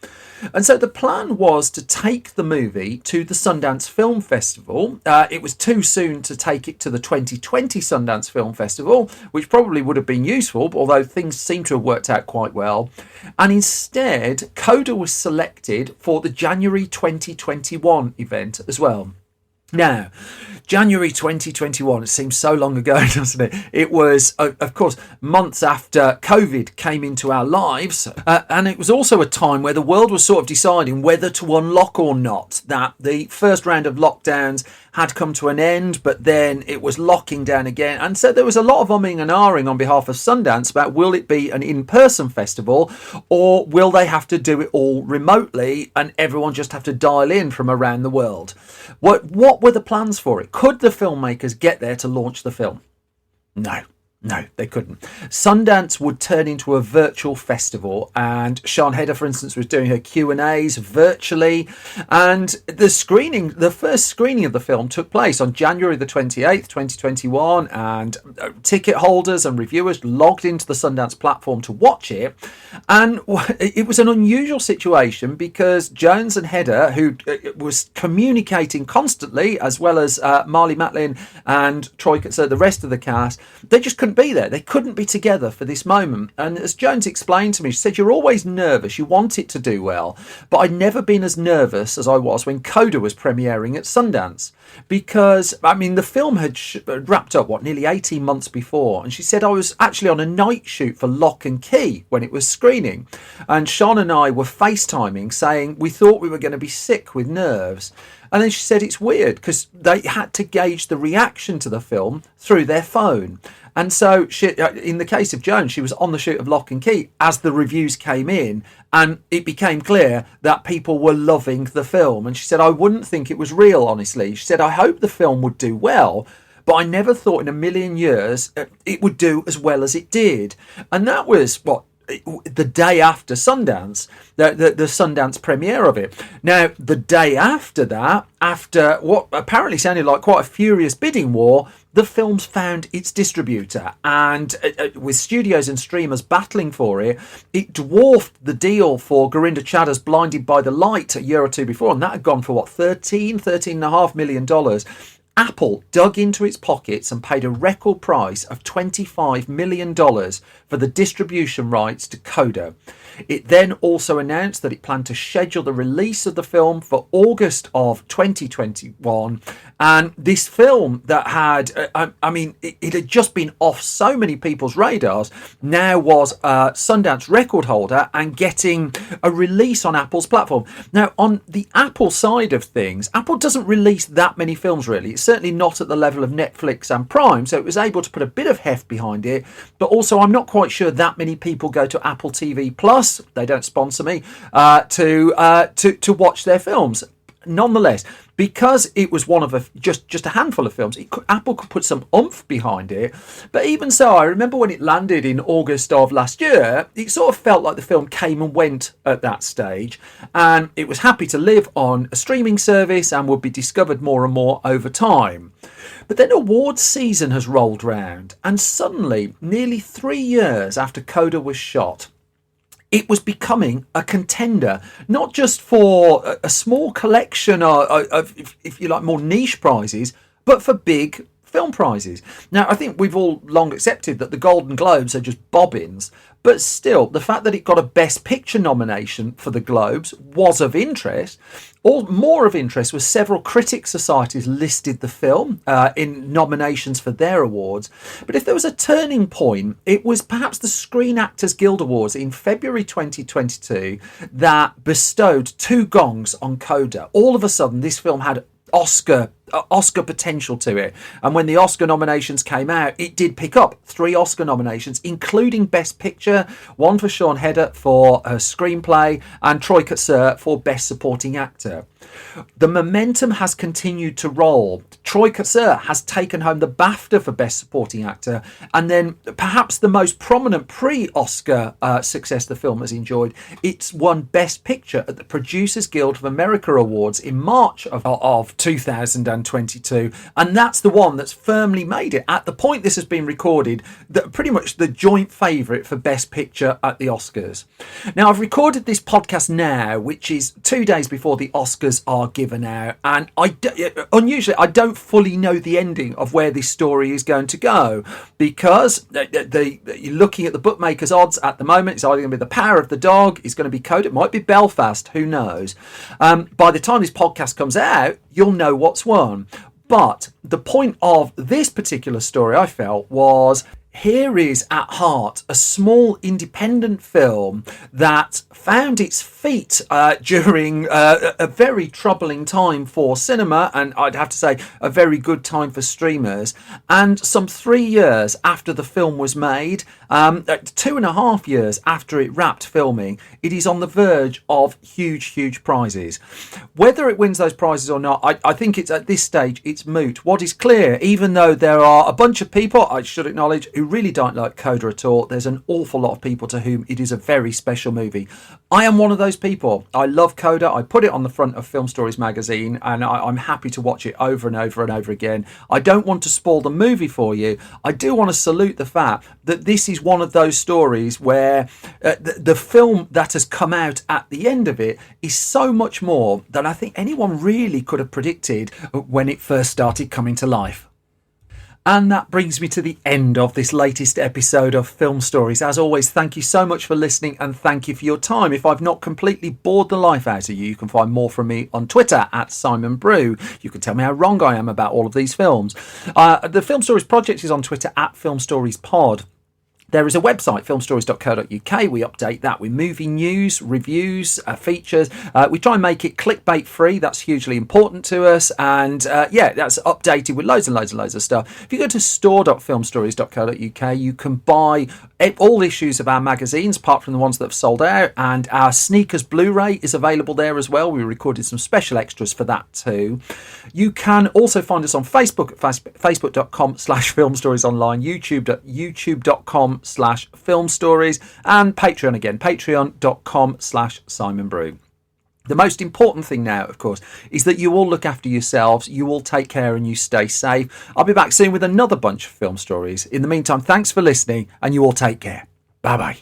And so the plan was to take the movie to the Sundance Film Festival. It was too soon to take it to the 2020 Sundance Film Festival, which probably would have been useful, although things seem to have worked out quite well. And instead, Coda was selected for the January 2021 event as well. Now, January 2021, it seems so long ago, doesn't it? It was, of course, months after COVID came into our lives. And it was also a time where the world was sort of deciding whether to unlock or not. That the first round of lockdowns had come to an end, but then it was locking down again. And so there was a lot of umming and ahhing on behalf of Sundance about will it be an in-person festival or will they have to do it all remotely and everyone just have to dial in from around the world? What were the plans for it? Could the filmmakers get there to launch the film? No, they couldn't. Sundance would turn into a virtual festival, and Sian Heder, for instance, was doing her Q&As virtually. And the first screening of the film took place on January the 28th, 2021, and ticket holders and reviewers logged into the Sundance platform to watch it. And it was an unusual situation because Jones and Heder, who was communicating constantly, as well as Marley Matlin and Troy Kotsur, the rest of the cast, they just couldn't be there. They couldn't be together for this moment. And as Jones explained to me, she said, you're always nervous. You want it to do well. But I'd never been as nervous as I was when Coda was premiering at Sundance. Because, I mean, the film had wrapped up, nearly 18 months before. And she said, I was actually on a night shoot for Lock and Key when it was screening. And Sian and I were FaceTiming saying we thought we were going to be sick with nerves. And then she said it's weird because they had to gauge the reaction to the film through their phone. And so in the case of Jones, she was on the shoot of Lock and Key as the reviews came in and it became clear that people were loving the film. And she said, I wouldn't think it was real, honestly. She said, I hope the film would do well, but I never thought in a million years it would do as well as it did. And that was the day after Sundance, the Sundance premiere of it. Now, the day after that, after what apparently sounded like quite a furious bidding war, the film's found its distributor, and with studios and streamers battling for it, it dwarfed the deal for Gurinder Chadha's Blinded by the Light a year or two before, and that had gone for $13.5 million. Apple dug into its pockets and paid a record price of $25 million for the distribution rights to Coda. It then also announced that it planned to schedule the release of the film for August of 2021. And this film that had, it had just been off so many people's radars, now was a Sundance record holder and getting a release on Apple's platform. Now, on the Apple side of things, Apple doesn't release that many films, really. It's certainly not at the level of Netflix and Prime, so it was able to put a bit of heft behind it. But also, I'm not quite sure that many people go to Apple TV Plus, they don't sponsor me, to watch their films. Nonetheless, because it was one of just a handful of films, Apple could put some oomph behind it. But even so, I remember when it landed in August of last year, it sort of felt like the film came and went at that stage. And it was happy to live on a streaming service and would be discovered more and more over time. But then awards season has rolled round, and suddenly, nearly 3 years after Coda was shot, it was becoming a contender, not just for a small collection of, if you like, more niche prizes, but for big film prizes. Now, I think we've all long accepted that the Golden Globes are just bobbins, but still, the fact that it got a Best Picture nomination for the Globes was of interest. More of interest was several critic societies listed the film in nominations for their awards. But if there was a turning point, it was perhaps the Screen Actors Guild Awards in February 2022 that bestowed 2 gongs on Coda. All of a sudden, this film had Oscar potential to it, and when the Oscar nominations came out, it did pick up 3 Oscar nominations, including Best Picture, 1 for Sian Heder for her screenplay, and Troy Kotsur for Best Supporting Actor. The momentum has continued to roll. Troy Kotsur has taken home the BAFTA for Best Supporting Actor, and then perhaps the most prominent pre-Oscar success the film has enjoyed, it's won Best Picture at the Producers Guild of America Awards in March of 2018. 2022, and that's the one that's firmly made it, at the point this has been recorded, that pretty much the joint favourite for Best Picture at the Oscars. Now, I've recorded this podcast now, which is 2 days before the Oscars are given out, and unusually I don't fully know the ending of where this story is going to go, because you're looking at the bookmakers' odds at the moment. It's either going to be The Power of the Dog, it's going to be Coda, it might be Belfast, who knows. By the time this podcast comes out, you'll know what's won. But the point of this particular story, I felt, was here is at heart a small independent film that found its feet during a very troubling time for cinema, and I'd have to say a very good time for streamers. And some 3 years after the film was made, 2.5 years after it wrapped filming, it is on the verge of huge prizes. Whether it wins those prizes or not, I think it's at this stage it's moot. What is clear, even though there are a bunch of people, I should acknowledge, who really don't like Coda at all, there's an awful lot of people to whom it is a very special movie. I am one of those people. I love Coda. I put it on the front of Film Stories magazine, and I'm happy to watch it over and over and over again. I don't want to spoil the movie for you. I do want to salute the fact that this is one of those stories where the film that has come out at the end of it is so much more than I think anyone really could have predicted when it first started coming to life. And that brings me to the end of this latest episode of Film Stories. As always, thank you so much for listening, and thank you for your time. If I've not completely bored the life out of you, you can find more from me on Twitter at Simon Brew. You can tell me how wrong I am about all of these films. The Film Stories Project is on Twitter at Film Stories Pod. There is a website, filmstories.co.uk. We update that with movie news, reviews, features. We try and make it clickbait free. That's hugely important to us. And that's updated with loads of stuff. If you go to store.filmstories.co.uk, you can buy all issues of our magazines, apart from the ones that have sold out. And our Sneakers Blu-ray is available there as well. We recorded some special extras for that too. You can also find us on Facebook at facebook.com/filmstoriesonline, youtube.com/film stories, and Patreon again, patreon.com/Simon Brew. The most important thing now, of course, is that you all look after yourselves, you all take care, and you stay safe. I'll be back soon with another bunch of film stories. In the meantime, thanks for listening, and you all take care. Bye bye.